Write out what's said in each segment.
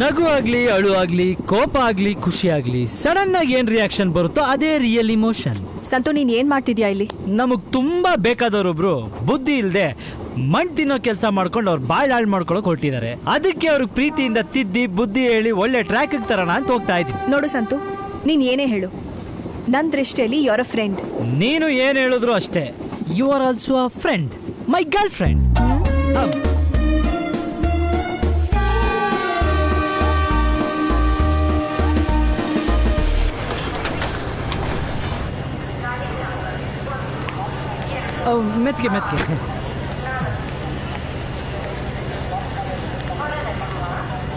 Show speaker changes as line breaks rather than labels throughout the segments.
ನಗು ಆಗ್ಲಿ, ಅಳು ಆಗ್ಲಿ, ಕೋಪ ಆಗ್ಲಿ, ಖುಷಿ ಆಗ್ಲಿ, ಸಡನ್ ಆಗಿ ಏನ್ ರಿಯಾಕ್ಷನ್ ಬರುತ್ತೋ ಅದೇ ರಿಯಲ್ ಇಮೋಷನ್.
ಸಂತು, ನೀನ್ ಏನ್ ಮಾಡ್ತಿದ್ಯಾ ಇಲ್ಲಿ?
ನಮಗ್ ತುಂಬಾ ಬೇಕಾದವ್ರೊಬ್ರು ಬುದ್ಧಿ ಇಲ್ದೆ ಮಣ್ ತಿನ್ನೋ ಕೆಲಸ ಮಾಡ್ಕೊಂಡು ಅವ್ರು ಬಾಳ್ ಹಾಳು ಮಾಡ್ಕೊಳಕ್ ಹೊರಟಿದ್ದಾರೆ. ಅದಕ್ಕೆ ಅವ್ರಿಗೆ ಪ್ರೀತಿಯಿಂದ ತಿದ್ದಿ ಬುದ್ಧಿ ಹೇಳಿ ಒಳ್ಳೆ ಟ್ರ್ಯಾಕ್ ತರೋಣ ಅಂತ ಹೋಗ್ತಾ ಇದ್ದೀನಿ.
ನೋಡು ಸಂತು, ನೀನ್ ಏನೇ ಹೇಳು, ನನ್ ದೃಷ್ಟಿಯಲ್ಲಿ ಯುವರ್ ಅ ಫ್ರೆಂಡ್.
ನೀನು ಏನ್ ಹೇಳಿದ್ರು ಅಷ್ಟೇ. You are also a friend, my girl friend. ಮೆತ್ಗೆ ಮೆತ್ಗೆ.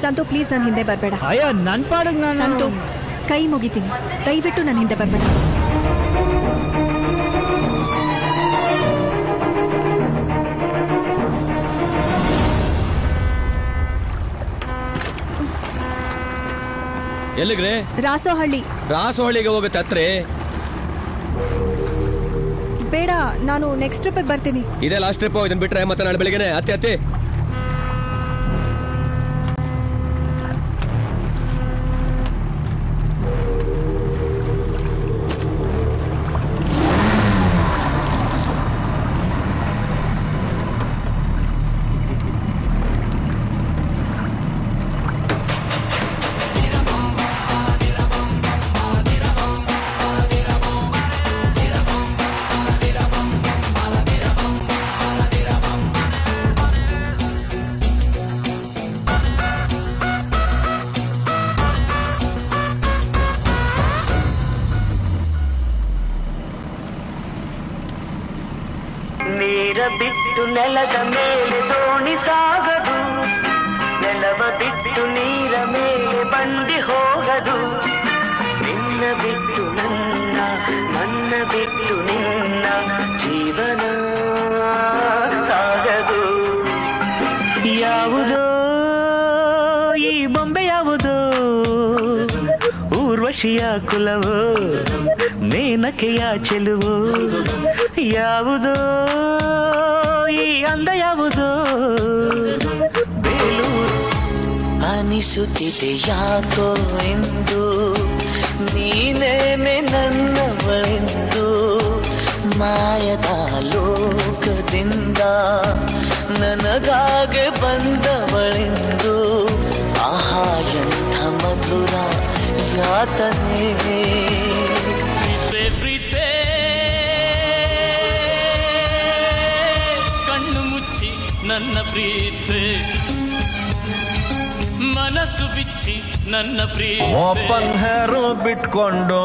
ಸಂತು, ಪ್ಲೀಸ್ ನನ್ನ ಹಿಂದೆ ಬರ್ಬೇಡ.
ಅಯ್ಯ, ನನ್ ಪಾಡಿಗೆ ನಾನು.
ಸಂತು, ಕೈ ಮುಗಿತೀನಿ, ದಯವಿಟ್ಟು ನನ್ನ ಹಿಂದೆ ಬರ್ಬೇಡ.
ಎಲ್ಲಿಗ್ರೆ?
ರಾಸೋಹಳ್ಳಿ.
ರಾಸೋಹಳ್ಳಿಗೆ ಹೋಗುತ್ತೆ ಹತ್ರಿ.
ಬೇಡ, ನಾನು ನೆಕ್ಸ್ಟ್ ಟ್ರಿಪ್ ಬರ್ತೀನಿ.
ಇದೇ ಲಾಸ್ಟ್ ಟ್ರಿಪ್. ಇದನ್ನ ಬಿಟ್ರೆ ಮತ್ತೆ ನಾಳೆ ಬೆಳಿಗ್ಗೆ ಹತ್ತಿ ಹತ್ತಿ.
ನೀರ ಬಿಟ್ಟು ನೆಲದ ಮೇಲೆ ದೋಣಿ ಸಾಗದು, ನೆಲವ ಬಿಟ್ಟು ನೀರ ಮೇಲೆ ಬಂಡಿ ಹೋಗದು. ನಿನ್ನ ಬಿಟ್ಟು ನನ್ನ, ನನ್ನ ಬಿಟ್ಟು ನಿನ್ನ ಜೀವನ ಸಾಗದು. ಯಾವುದೋ ಈ ಬೊಂಬೆ ಯಾವುದೋ, ಊರ್ವಶಿಯ ಕುಲವೋ ಮೇನಕೆಯ ಚೆಲುವೋ. ಯಾವುದೋ ಈ ಅಂದ ಯಾವುದೋ ಬೇಲೂರು. ಅನಿಸುತ್ತಿದೆ ಯಾಕೋ ಎಂದು ನೀನೇನೆ ನನ್ನವಳೆಂದು, ಮಾಯದ ಲೋಕದಿಂದ ನನಗಾಗೆ ಬಂದವಳೆಂದು. ಆಹಾ ಎಂಥ ಮಧುರ ಯಾತನೆ.
ಕಣ್ಣು ಮುಚ್ಚಿ ನನ್ನ ಪ್ರೀತಿ, ಮನಸ್ಸು ಬಿಚ್ಚಿ ನನ್ನ ಪ್ರೀತಿ.
ಓಪನ್ ಹೇರು ಬಿಟ್ಕೊಂಡು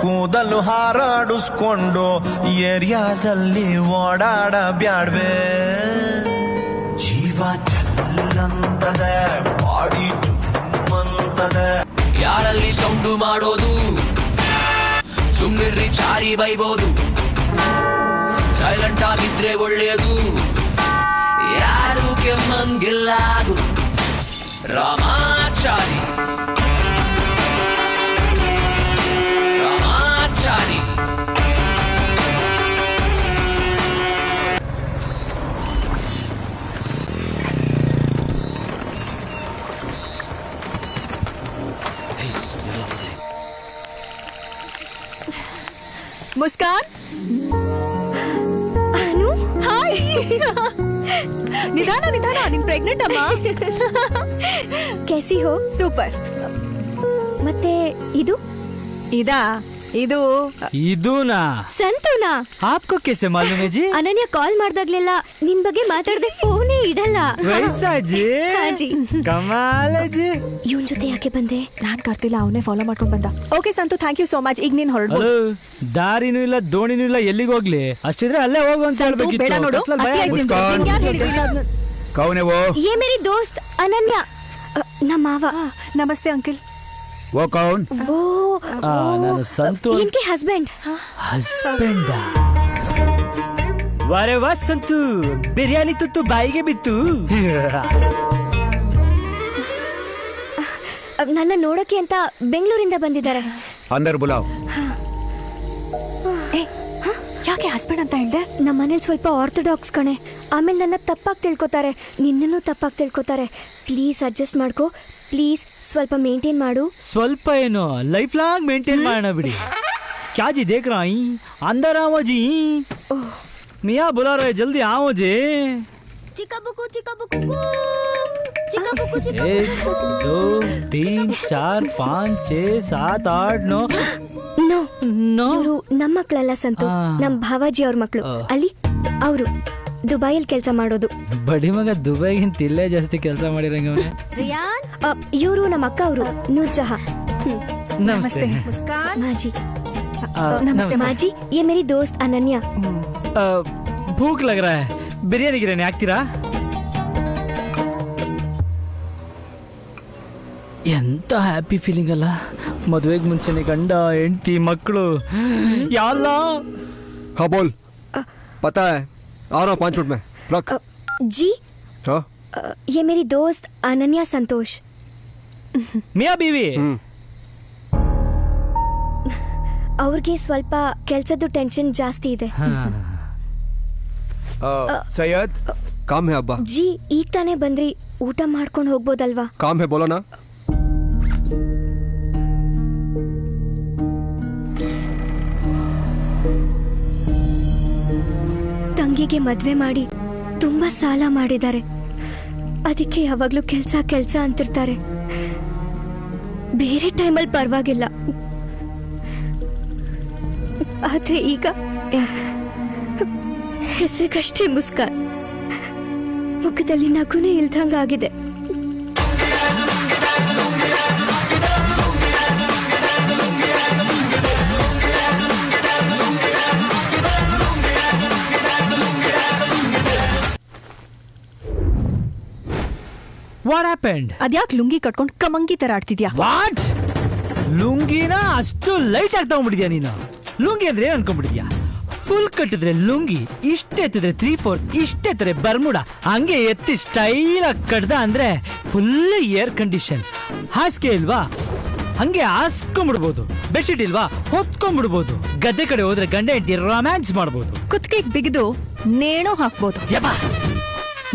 ಕೂದಲು ಹಾರಾಡಿಸ್ಕೊಂಡು ಏರಿಯಾದಲ್ಲಿ ಓಡಾಡ ಬ್ಯಾಡ್ವೆ. ಜೀವ ಚೆಲ್ಲಂತದೆ, ಬಾಡಿ ಜುಮ್ಮಂತದೆ.
ಯಾರಲ್ಲಿ ಸೌಂಡು ಮಾಡೋದು, ಸುಮ್ನಿರ್ರಿ ಚಾರಿ ಬೈಬೋದು. ಸೈಲೆಂಟ್ ಆಗಿದ್ರೆ ಒಳ್ಳೆಯದು, ಯಾರು ಕೆಮ್ಮಂಗಿಲ್ಲ ಅದು. ರಾಮಾಚಾರಿ ರಾಮಾಚಾರಿ.
ಮುಸ್ಕಾನ್,
ಅನು,
ಹಾಯ್. ನಿಧಾನ ನಿಧಾನ, ನೀನ್ ಪ್ರೆಗ್ನೆಂಟ್ ಅಮ್ಮ.
कैसी हो?
ಸೂಪರ್.
ಮತ್ತೆ ಇದು
ಇದು
ಇದೂನಾ?
ಸಂತುನಾ?
ಆಪ್ಕೋ कैसे मालूम है जी?
ಅನನ್ಯ ಕಾಲ್ ಮಾಡ್ದಾಗ್ಲೆಲ್ಲ ನಿನ್ ಬಗ್ಗೆ ಮಾತಾಡದೆ ಫೋನೇ ಇಡಲ್ಲ.
ವೈಸಾ ಜಿ?
ಹಾಜಿ.
ಕಮಾಲ್ ಜಿ.
ಇವನ್ ಜೊತೆ ಯಾಕೆ ಬಂದೆ?
ನಾನ್ ಕರ್ತಿಲ್ಲ, ಅವನೇ ಫಾಲೋ ಮಾಡ್ಕೊಂಡ್ ಬಂದ. Okay Santhu, thank you so much. ಈಗ ನೀನ್ ಹೊರಡ್ಬೋದು.
ದಾರಿನೂ ಇಲ್ಲ, ದೋಣಿನೂ ಇಲ್ಲ, ಎಲ್ಲಿಗೆ ಹೋಗ್ಲಿ? ಅಷ್ಟಿದ್ರೆ ಅಲ್ಲೇ ಹೋಗು ಅಂತ
ಸಂತು, ಬೇಡ ನೋಡು, ಅತಿ ಆಯ್ತು ನಿಂದು. ನಿಂಗ್ ಯಾರ್ ಹೇಳಿದ್ರು?
ಕೌನ್ ಹೈ ವೋ?
ये मेरी दोस्त अनन्या, ನಮ್ಮ ಮಾವ.
ನಮಸ್ತೆ ಅಂಕಲ್.
वो कौन?
ಓ,
ನಾನು ಸಂತು.
इनके हस्बैंड.
ಹಸ್ಬೆಂಡ? ವಾರೆ ವಾ ಸಂತು, ಬಿರಿಯಾನಿ ತುತ್ತು ಬಾಯಿಗೆ ಬಿತ್ತು.
ನನ್ನ ನೋಡಕ್ಕೆ ಅಂತ ಬೆಂಗಳೂರಿಂದ ಬಂದಿದ್ದಾರೆ.
अंदर बुलाओ.
ಯಾಕೆ ಹಸ್ಬೆಂಡ್ ಅಂತ ಹೇಳ್ದೆ?
ನಮ್ಮ ಮನೇಲಿ ಸ್ವಲ್ಪ ಆರ್ಥೋಡಾಕ್ಸ್ ಕಣೆ. ಆಮೇಲೆ ನನ್ನ ತಪ್ಪಾಗಿ ತಿಳ್ಕೊತಾರೆ, ನಿನ್ನನ್ನು ತಪ್ಪಾಗಿ ತಿಳ್ಕೊತಾರೆ. ಪ್ಲೀಸ್ ಅಡ್ಜಸ್ಟ್ ಮಾಡ್ಕೋ, ಪ್ಲೀಸ್ ಸ್ವಲ್ಪ ಮೇಂಟೈನ್ ಮಾಡು.
ಸ್ವಲ್ಪ ಏನು, ಲೈಫ್ ಲಾಂಗ್ ಮೇಂಟೈನ್ ಮಾಡೋಣ ಬಿಡಿ. क्या जी देख रहा ही अंदर आओ जी, मियाँ बुला रहे, जल्दी आओ जी. एक दो तीन चार पाँच छः सात आठ नौ.
ನೋ
नौ
ಇವರು ನಮ್ಮ ಮಕ್ಕಳಲ್ಲ ಸಂತು, ನಮ್ಮ ಭಾವಾಜಿ ಅವ್ರ ಮಕ್ಕಳು. ಅಲ್ಲಿ ಅವರು ದುಬೈಯಲ್ಲಿ ಕೆಲಸ ಮಾಡೋದು.
ಬಡಿ ಮಗ ದುಬೈಗಿಂತ ಇಲ್ಲೇ ಜಾಸ್ತಿ ಕೆಲಸ ಮಾಡಿರಂಗ.
ಇವರು ನಮ್ಮ ಅಕ್ಕ, ಅವರು ನೂರ್ ಜಹಾನ್.
नमस्ते.
माजी,
नमस्ते.
माजी ये मेरी दोस्त अनन्या.
भूख लग रहा है, बिरयानी गिरयानी ಹಾಕ್ತೀರಾ? ಎಂತ ಹ್ಯಾಪಿ ಫೀಲಿಂಗ್ ಅಲ್ಲ, ಮದುವೆಗೆ ಮುಂಚೆನೆ ಗಂಡ ಹೆಂಡತಿ ಮಕ್ಕಳು ಯಾಲ್ಲ.
हाँ बोल. पता है, आ रहा हूँ 5 मिनट में. रख.
जी
हाँ.
ये मेरी दोस्त अनन्या संतोष.
ಮಿಯಾ ಬೀವಿ.
ಅವ್ರಿಗೆ ಸ್ವಲ್ಪ ಕೆಲ್ಸದ್ದು ಟೆನ್ಷನ್ ಜಾಸ್ತಿ ಇದೆ.
सैयद
काम है अब्बा.
ಜಿ ಈಗ ತಾನೇ ಬಂದ್ರಿ, ಊಟ ಮಾಡ್ಕೊಂಡು ಹೋಗ್ಬೋದಲ್ವಾ?
काम है, बोलो ना.
ತಂಗಿಗೆ ಮದ್ವೆ ಮಾಡಿ ತುಂಬಾ ಸಾಲ ಮಾಡಿದ್ದಾರೆ, ಅದಕ್ಕೆ ಯಾವಾಗ್ಲೂ ಕೆಲ್ಸ ಕೆಲ್ಸ ಅಂತಿರ್ತಾರೆ. ಬೇರೆ ಟೈಮಲ್ಲಿ ಪರವಾಗಿಲ್ಲ, ಆದ್ರೆ ಈಗ ಹೆಸರಿಗಷ್ಟೇ ಮುಸ್ಕಾನ್, ಮುಖದಲ್ಲಿ ನಗುನೇ ಇಲ್ದಂಗಾಗಿದೆ.
What happened?
ಅದ್ಯಾಕ್ ಲುಂಗಿ ಕಟ್ಕೊಂಡು ಕಮಂಗಿ ತರ ಆಡ್ತಿದ್ಯಾ?
ವಾಟ್? ಲುಂಗಿನ ಅಷ್ಟು ಲೈಟ್ ಆಗಿ ತಗೊಂಡ್ಬಿಟ್ಟಿದ್ಯಾ ನೀನು? ಲುಂಗಿ ಅಂದ್ರೆ ಏನ್ ಅನ್ಕೊಂಡ್ಬಿಟ್ಟಿದ್ಯಾ? ಫುಲ್ ಕಟ್ಟಿದ್ರೆ ಲುಂಗಿ, ಇಷ್ಟ ಎತ್ತಿದ್ರೆ 3/4, ಇಷ್ಟ ಎತ್ತರೆ ಬರ್ಮುಡ, ಹಂಗೆ ಎತ್ತಿ ಸ್ಟೈಲ್ ಆಗಿ ಕಟ್ದ ಅಂದ್ರೆ ಫುಲ್ ಏರ್ ಕಂಡೀಷನ್. ಹಾಸಿಗೆ ಇಲ್ವಾ, ಹಂಗೆ ಹಾಸ್ಕೊಂಡ್ಬಿಡ್ಬೋದು. ಬೆಡ್ಶೀಟ್ ಇಲ್ವಾ, ಹೊತ್ಕೊಂಡ್ಬಿಡ್ಬೋದು. ಗದ್ದೆ ಕಡೆ ಹೋದ್ರೆ ಗಂಡ ಹೆಂಡತಿ ರೊಮ್ಯಾನ್ಸ್ ಮಾಡ್ಬೋದು.
ಕುತ್ತಿಗೆ ಬಿಗಿದು ನೇಣು ಹಾಕ್ಬೋದು.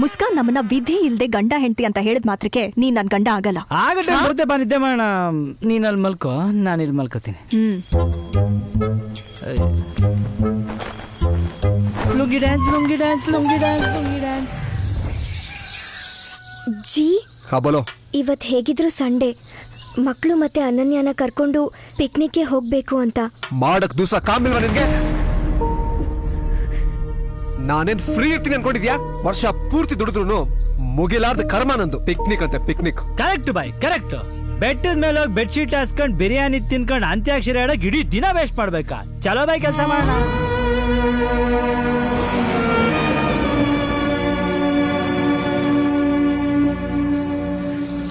ಮುಸ್ಕಾನ್ ನಮ್ಮನ್ನ ವಿಧಿ ಇಲ್ದೆ ಗಂಡ ಹೆಂಡತಿ ಅಂತ ಹೇಳಿದ ಮಾತ್ರಕ್ಕೆ ನೀನ್ ನನ್ ಗಂಡ ಆಗಲ್ಲ.
ಆಗಟ್ಟೆ ಬರುತ್ತೆ ಬಾ, ನಿದ್ದೆ ಮಾಡೋಣ. ನೀನ್ ಅಲ್ಲಿ ಮಲ್ಕೋ, ನಾನು ಇಲ್ಲಿ ಮಲ್ಕೋತೀನಿ. Lungi dance, lungi dance, lungi dance, lungi dance.
ಜಿ
हाँ बोलो.
ಇವತ್ ಹೇಗಿದ್ರು ಸಂಡೇ, ಮಕ್ಕಳು ಮತ್ತೆ ಅನನ್ಯನ ಕರ್ಕೊಂಡು ಪಿಕ್ನಿಕ್ಗೆ ಹೋಗ್ಬೇಕು ಅಂತ.
ಮಾಡಕ್ दूसरा काम मिलवा ನಿನ್ಗೆ? ನಾನೇನ್ ಫ್ರೀ ಇರ್ತೀನಿ ಅನ್ಕೊಂಡಿದ್ಯಾ? ವರ್ಷ ಪೂರ್ತಿ ದುಡಿದ್ರು ಮುಗಿಲಾರ್ದ ಕರ್ಮ ನಂದು. ಪಿಕ್ನಿಕ್ ಅಂತೆ ಪಿಕ್ನಿಕ್.
ಕರೆಕ್ಟ್ ಬಾಯ್, ಕರೆಕ್ಟ್. ಬೆಟ್ಟದ ಮೇಲೆ ಹೋಗಿ ಬೆಡ್ಶೀಟ್ ಹಾಸ್ಕೊಂಡ್ ಬಿರಿಯಾನಿ ತಿನ್ಕೊಂಡ್ ಅಂತ್ಯಾಕ್ಷರಿ ಆಡಕ್ ಇಡೀ ದಿನ ವೇಸ್ಟ್ ಮಾಡ್ಬೇಕಾ? ಚಲೋ ಬಾಯ್, ಕೆಲಸ ಮಾಡೋಣ.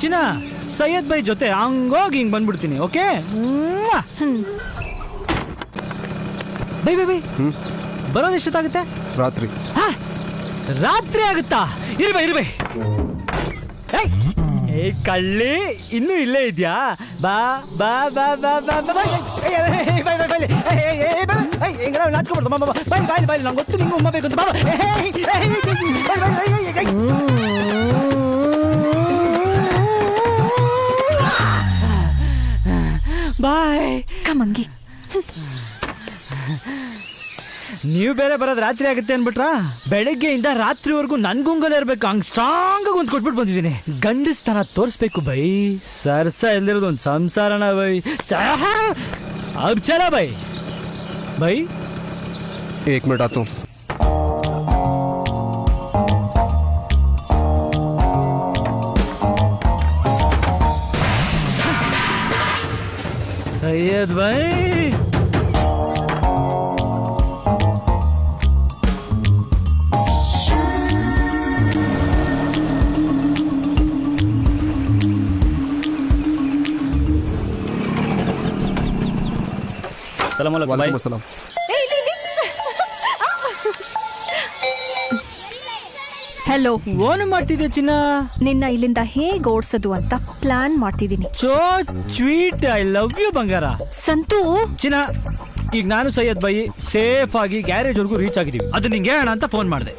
ಚಿನ್ನ, ಸೈಯದ್ ಬೈ ಜೊತೆ ಹಂಗೋಗಿ ಹಿಂಗ್ ಬಂದ್ಬಿಡ್ತೀನಿ. Okay bye bye bye. ಬರೋದು ಎಷ್ಟೊತ್ತಾಗುತ್ತೆ?
ರಾತ್ರಿ.
ರಾತ್ರಿ ಆಗುತ್ತಾ? ಇರ್ಬೈ ಇರ್ಬೈ. ಏ ಕಳ್ಳಿ, ಇನ್ನೂ ಇಲ್ಲೇ ಇದ್ಯಾ? ಬಾ ಬಾ ಬಾ ಬಾ ಬಾ ಬಾ. ನಾಚ್ಕೊಬಾರ್ದು, ಬಾಯ್ ಬಾಯ್. ನಂಗೆ ಗೊತ್ತು ನಿಂಗೆ ಉಮ್ಮ ಬೇಕು ಅಂತ. ಬಾಬಾ ಬಾಯ್.
ಕಮಂಗಿ,
ನೀವು ಬೇರೆ ಬರೋದು ರಾತ್ರಿ ಆಗುತ್ತೆ ಅನ್ಬಿಟ್ರಾ? ಬೆಳಗ್ಗೆಯಿಂದ ರಾತ್ರಿವರೆಗೂ ನನ್ಗುಂಗಲೇ ಇರ್ಬೇಕು, ಹಂಗ್ ಸ್ಟ್ರಾಂಗ್ ಆಗಿ ಒಂದು ಕೊಟ್ಬಿಟ್ಟು ಬಂದಿದ್ದೀನಿ. ಗಂಡಸ್ತನ ತೋರಿಸ್ಬೇಕು ಬೈ. ಸರ್ಸ ಎಲ್ಲಿರೋದು ಒಂದು ಸಂಸಾರನ ಬೈ. अब चला भाई. भाई
1 मिनट आता हूँ.
सैयद भाई,
वालेकुम.
ಹೆಲೋ.
ಓನ್ ಮಾಡ್ತಿದ್ದೆ ಚಿನ್ನ.
ನಿನ್ನ ಇಲ್ಲಿಂದ ಹೇಗ್ ಓಡ್ಸೋದು ಅಂತ ಪ್ಲಾನ್ ಮಾಡ್ತಿದ್ದೀನಿ.
So sweet. I love you ಬಂಗಾರ.
ಸಂತು,
ಚಿನ್ನ ಈಗ ನಾನು ಸೈಯದ್ ಬೈ ಸೇಫ್ ಆಗಿ ಗ್ಯಾರೇಜ್ ವರ್ಗೂ ರೀಚ್ ಆಗಿದೀವಿ. ಅದು ನಿಂಗೆ ಹೇಳೋಣ ಅಂತ ಫೋನ್ ಮಾಡಿದೆ.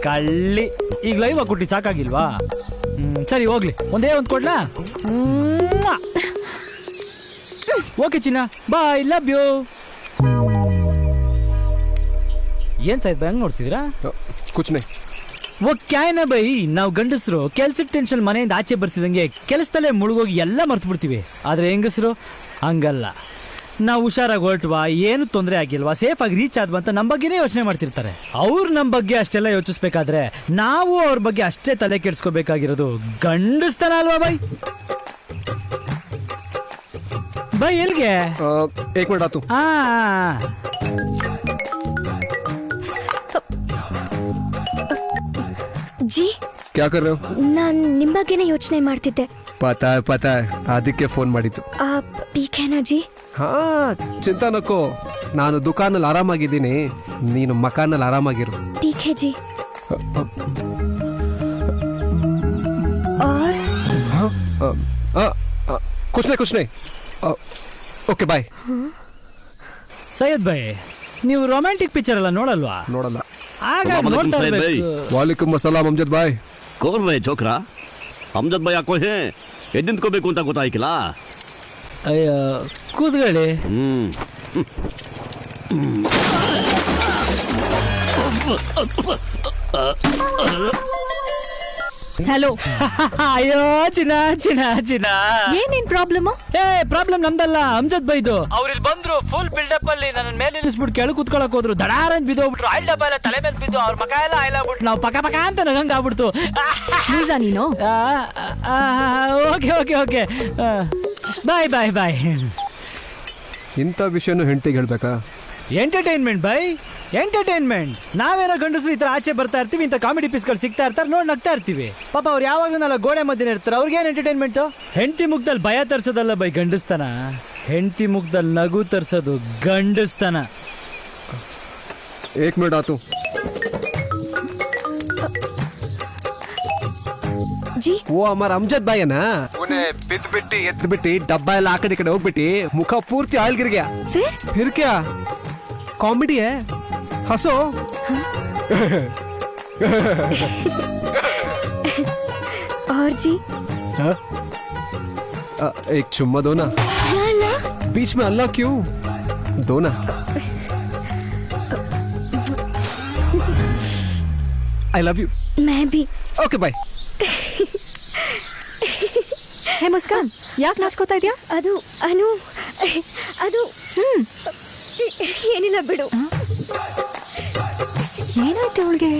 ಕಳ್ಳಿ ಈಗ ಲೈವ್ ಆಗಿ ಕೊಟ್ಟಿ ಸಾಕಾಗಿಲ್ವಾ? ಸರಿ ಹೋಗ್ಲಿ, ಒಂದೇ ಒಂದು ಕೊಡ್ಲಾ? ಓಕೆ ಚಿನ್ನ, ಬಾಯ್, ಲವ್ ಯು. ಏನ್ ಸೈಯದ್ ಬೈ ಹಂಗ್ ನೋಡ್ತಿದ್ದೀರಾ?
ಕುಚ್ನೆ
ಓ ಕ್ಯಾಯ್ನ ಬೈ, ನಾವು ಗಂಡಸರು ಕೆಲ್ಸಕ್ಕೆ ಟೆನ್ಷನ್ ಮನೆಯಿಂದ ಆಚೆ ಬರ್ತಿದಂಗೆ ಕೆಲಸದಲ್ಲೇ ಮುಳುಗೋಗಿ ಎಲ್ಲ ಮರ್ತು ಬಿಡ್ತೀವಿ. ಆದ್ರೆ ಹೆಂಗಸರು ಹಂಗಲ್ಲ. ನಾವು ಹುಷಾರಾಗಿ ಹೊರಟ್ವಾ, ಏನು ತೊಂದರೆ ಆಗಿಲ್ವಾ, ಸೇಫ್ ಆಗಿ ರೀಚ್ ಆದ್ವಾ ಅಂತ ನಮ್ಮ ಬಗ್ಗೆನೇ ಯೋಚನೆ ಮಾಡ್ತಿರ್ತಾರೆ. ಅವ್ರು ನಮ್ಮ ಬಗ್ಗೆ ಅಷ್ಟೆಲ್ಲ ಯೋಚಿಸ್ಬೇಕಾದ್ರೆ ನಾವು ಅವ್ರ ಬಗ್ಗೆ ಅಷ್ಟೇ ತಲೆ ಕೆಡ್ಸ್ಕೋಬೇಕಾಗಿರೋದು ಗಂಡಸ್ತನ ಅಲ್ವಾ ಬೈ? ಬೈ ಎಲ್ಗೆ?
ಏಕ್ ಮಿನಿಟ್ ಆತು.
ಜಿ,
ಕ್ಯಾ ಕರ್ ರहे हो?
ನಾನು ನಿಮ್ಮ ಬಗ್ಗೆನೇ ಯೋಚನೆ ಮಾಡ್ತಿದ್ದೆ.
ಪತಾ ಅದಕ್ಕೆ ಫೋನ್ ಮಾಡಿದ್ದು.
ಟೀಕೇನಾ ಜಿ?
ಹಾ, ಚಿಂತಾ ನಕ್ಕೋ. ನಾನು ದುಕಾನಲ್ಲಿ ಆರಾಮಾಗಿದ್ದೀನಿ, ನೀನು ಮಕಾನಲ್ಲಿ ಆರಾಮಾಗಿರು.
ठीक है जी. और
कुछ नहीं. Okay bye.
ಸೈಯದ್ ಬೈ, ನೀವು ರೊಮ್ಯಾಂಟಿಕ್ ಪಿಕ್ಚರ್ ಎಲ್ಲ ನೋಡಲ್ವಾ?
ನೋಡಲ್ಲ.
ನೋಡ್ತಾ ಇರ್ಬೇಕು.
ವಾಲೇಕುಮ್ ಅಸ್ಸಲಾಂ ಅಮ್ಜದ್ ಬಾಯ್.
कौन भाई छोकरा? अमजद भाई आपको है ಎದ್ದಿಂದ್ಕೋಬೇಕು ಅಂತ ಗೊತ್ತಾಯ್ಕಿಲ್ಲ?
ಅಯ್ಯೋ ಕೂತ್ಕೊಳ್ಳಿ.
ಹಲೋ.
ಅಯ್ಯೋ ಚಿನ್ನ ಚಿನ್ನ ಚಿನ್ನ,
ಏನೇನ್ ಪ್ರಾಬ್ಲಮ್?
ಪ್ರಾಬ್ಲಮ್ ನಮ್ದಲ್ಲ, ಅಮ್ಜದ್ ಬೈದು. ಅವ್ರು ಇಲ್ಲಿ ಬಂದ್ರು, ಫುಲ್ ಬಿಲ್ಡಪ್ ಅಲ್ಲಿ ನನ್ನ ಮೇಲೆ ನಿಲ್ಲಿಸ್ಬಿಟ್ಟು ಕೆಳಗೆ ಕುತ್ಕೊಳಕ್ ಹೋದ್ರು. ದಡಾರಂತ ಬಿದ್ದೋಗ್ಬಿಟ್ರು. ಆಯಿಲ್ ಡಬ್ಬ ಎಲ್ಲ ತಲೆ ಮೇಲೆ ಬಿದ್ದು, ಅವ್ರ ಮಕ ಎಲ್ಲ ಆಯಿಲ್ ಆಗ್ಬಿಟ್ಟು ನಾವು ಪಕ ಪಕ ಅಂತ ನಗಂಗ್ ಆಗ್ಬಿಡ್ತು.
ಲೂಸಾ ನೀನು?
Okay okay okay, bye bye bye.
ಇಂಥ ವಿಷಯನೂ ಹೆಂಡತಿಗೆ ಹೇಳ್ಬೇಕಾ?
ಎಂಟರ್ಟೈನ್ಮೆಂಟ್ ಬೈ, ಎಂಟರ್ಟೈನ್ಮೆಂಟ್. ನಾವೇನೋ ಗಂಡಸರು ಈ ತರ ಆಚೆ ಬರ್ತಾ ಇರ್ತೀವಿ, ಇಂಥ ಕಾಮಿಡಿ ಪೀಸ್ಗಳು ಸಿಗ್ತಾ ಇರ್ತಾರೆ, ನೋಡಿ ನಗ್ತಾ ಇರ್ತೀವಿ. ಪಾಪ ಅವ್ರು ಯಾವಾಗಲೂ ನಾಳೆ ಗೋಡೆ ಮಧ್ಯೆ ಇರ್ತಾರೆ, ಅವ್ರಿಗೇನು ಎಂಟರ್ಟೈನ್ಮೆಂಟು? ಹೆಂಡತಿ ಮುಖದಲ್ಲಿ ಭಯ ತರ್ಸೋದಲ್ಲ ಬೈ ಗಂಡಸ್ತನ, ಹೆಂಡತಿ ಮುಖದಲ್ಲಿ ನಗು ತರ್ಸೋದು ಗಂಡಸ್ತನ.
ಏಕ್ ಮಿನಿಟ್ ಆತು.
जी,
वो हमारा अमजद भाई है ना, उन्हें बिद बिट्टी एत बिट्टी डब्बा ಎಲ್ಲ ಆ ಕಡೆ ಈ ಕಡೆ ಹೋಗ್ಬಿಟ್ಟು ಮುಖ ಪೂರ್ತಿ ಆಯಿಲ್ ಗಿರ್ गया. फिर क्या कॉमेडी है, हंसो.
और जी?
एक चुम्मा दो ना.
लाला,
बीच में अल्लाह क्यों? दो ना. I love you.
मैं भी.
Okay bye.
ಹೇ ಮುಸ್ಕಾನ್, ಯಾಕೆ ನಾಚ್ಕೋತಾ ಇದೆಯಾ?
ಅದು ಅದು ಏನಿಲ್ಲ ಬಿಡು.
ಏನಾಯ್ತು ಅವಳಿಗೆ?